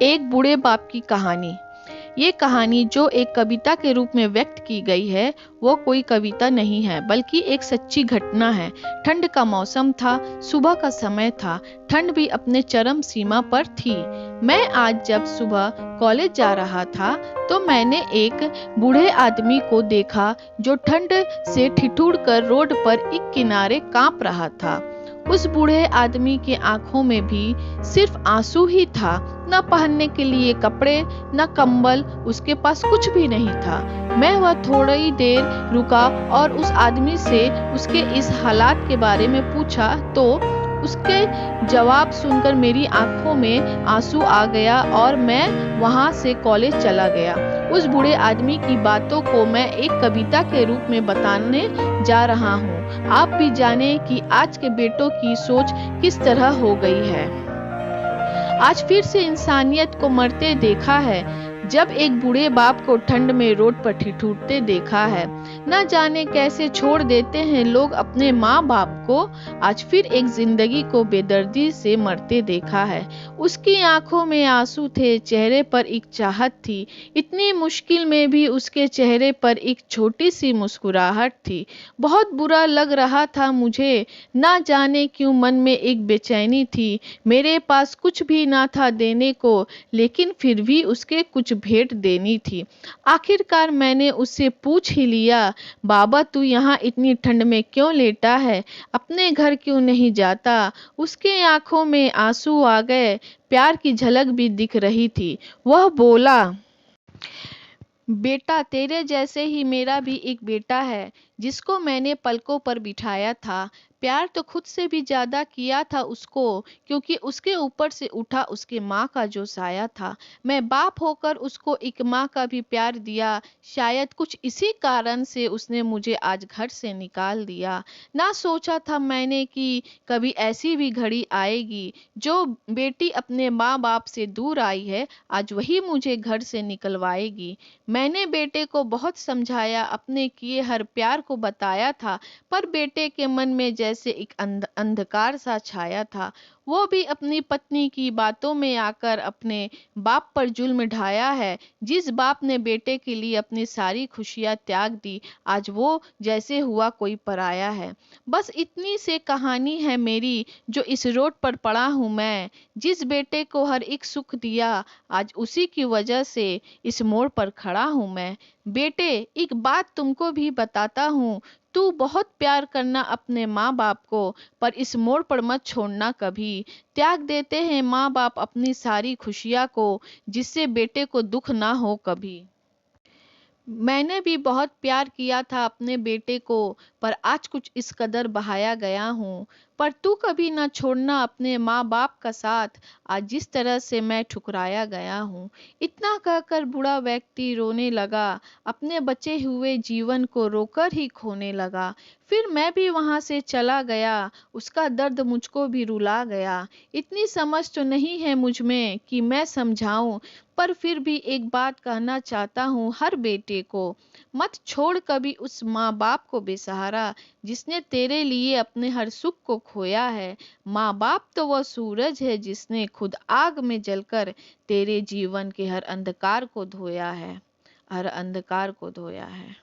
एक बूढ़े बाप की कहानी। ये कहानी जो एक कविता के रूप में व्यक्त की गई है, वो कोई कविता नहीं है बल्कि एक सच्ची घटना है। ठंड का मौसम था, सुबह का समय था, ठंड भी अपने चरम सीमा पर थी। मैं आज जब सुबह कॉलेज जा रहा था तो मैंने एक बूढ़े आदमी को देखा जो ठंड से ठिठुर कर रोड पर एक किनारे कांप रहा था। उस बूढ़े आदमी के आंखों में भी सिर्फ आंसू ही था। न पहनने के लिए कपड़े, न कंबल, उसके पास कुछ भी नहीं था। मैं वह थोड़ी देर रुका और उस आदमी से उसके इस हालात के बारे में पूछा तो उसके जवाब सुनकर मेरी आंखों में आंसू आ गया और मैं वहां से कॉलेज चला गया। उस बूढ़े आदमी की बातों को मैं एक कविता के रूप में बताने जा रहा हूँ। आप भी जाने कि आज के बेटों की सोच किस तरह हो गई है। आज फिर से इंसानियत को मरते देखा है, जब एक बूढ़े बाप को ठंड में रोड पर ठिठुरते देखा है। न जाने कैसे छोड़ देते हैं लोग अपने माँ बाप को। आज फिर एक जिंदगी को बेदर्दी से मरते देखा है। उसकी आंखों में आंसू थे, चेहरे पर एक चाहत थी। इतनी मुश्किल में भी उसके चेहरे पर एक छोटी सी मुस्कुराहट थी। बहुत बुरा लग रहा था मुझे, ना जाने क्यों मन में एक बेचैनी थी। मेरे पास कुछ भी ना था देने को, लेकिन फिर भी उसके कुछ भेंट देनी थी। आखिरकार मैंने उससे पूछ ही लिया, बाबा तू यहाँ इतनी ठंड में क्यों लेटा है, अपने घर क्यों नहीं जाता। उसके आंखों में आंसू आ गए, प्यार की झलक भी दिख रही थी। वह बोला, बेटा तेरे जैसे ही मेरा भी एक बेटा है, जिसको मैंने पलकों पर बिठाया था। प्यार तो खुद से भी ज्यादा किया था उसको, क्योंकि उसके ऊपर से उठा उसके माँ का जो साया था। मैं बाप होकर उसको एक माँ का भी प्यार दिया। शायद कुछ इसी कारण से उसने मुझे आज घर से निकाल दिया। ना सोचा था मैंने कि कभी ऐसी भी घड़ी आएगी, जो बेटी अपने माँ बाप से दूर आई है, आज वही मुझे घर से निकलवाएगी। मैंने बेटे को बहुत समझाया, अपने किए हर प्यार को बताया था, पर बेटे के मन में जैसे एक अंधकार सा छाया था। वो भी अपनी पत्नी की बातों में आकर अपने बाप पर जुल्म ढाया है। जिस बाप ने बेटे के लिए अपनी सारी खुशियां त्याग दी, आज वो जैसे हुआ कोई पराया है। बस इतनी से कहानी है मेरी, जो इस रोड पर पड़ा हूँ मैं। जिस बेटे को हर एक सुख दिया, आज उसी की वजह से इस मोड़ पर खड़ा हूँ मैं। बेटे एक बात तुमको भी बताता हूँ, तू बहुत प्यार करना अपने माँ बाप को, पर इस मोड़ पर मत छोड़ना कभी। त्याग देते हैं माँ बाप अपनी सारी खुशियाँ को, जिससे बेटे को दुख ना हो कभी। मैंने भी बहुत प्यार किया था अपने बेटे को, पर आज कुछ इस कदर बहाया गया हूँ। पर तू कभी ना छोड़ना अपने माँ बाप का साथ, आज जिस तरह से मैं ठुकराया गया हूँ। इतना कहकर बूढ़ा व्यक्ति रोने लगा, अपने बचे हुए जीवन को रोकर ही खोने लगा। फिर मैं भी वहां से चला गया, उसका दर्द मुझको भी रुला गया। इतनी समझ तो नहीं है मुझ में कि मैं समझाऊं, पर फिर भी एक बात कहना चाहता हूँ हर बेटे को, मत छोड़ कभी उस माँ बाप को बेसहारा, जिसने तेरे लिए अपने हर सुख को खोया है। माँ बाप तो वह सूरज है जिसने खुद आग में जलकर तेरे जीवन के हर अंधकार को धोया है, हर अंधकार को धोया है।